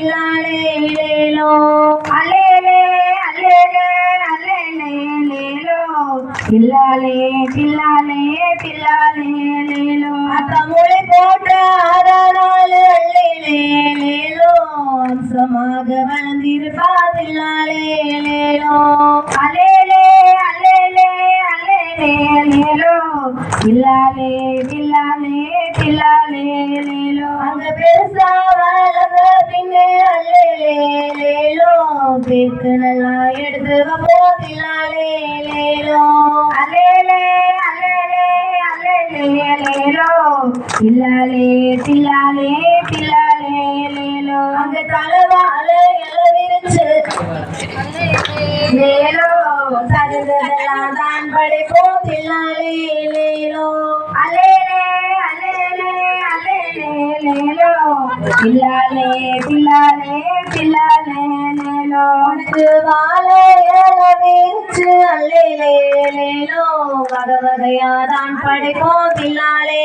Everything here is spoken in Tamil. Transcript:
தில்லாலே லேலோ அல்லேலே அல்லேலே அல்லேலே லேலோ தில்லாலே தில்லாலே தில்லாலே லேலோ தமிழை போற்ற ஆறானாலு அல்லேலே லேலோ அம்சமாக வளர்ந்திருப்பா தில்லாலே லேலோ அல்லேலே அல்லேலே அல்லேலே லேலோ தில்லாலே தில்லாலே தில்லாலே லேலோ அங்க பெருசா வளர்ந்த பின்னே அல்லேலே லேலோ பேக்கு நல்லா எடுத்து வப்போ தில்லாலே லேலோ அல்லேலே அல்லேலே அல்லேலே லேலோ தில்லாலே தில்லாலே தில்லாலே லேலோ அங்க தலவால விரிச்சு லேலோ தகுந்ததெல்லாம் தான் படைப்போ தில்லாலே லேலோ அல்லேலே அல்லேலே அல்லேலே லேலோ தில்லாலே தில்லாலே தில்லாலே லேலோ உனக்கு வாழை விரிச்சு அல்லேலே லேலோ வகை வகையா தான் படைப்போ தில்லாலே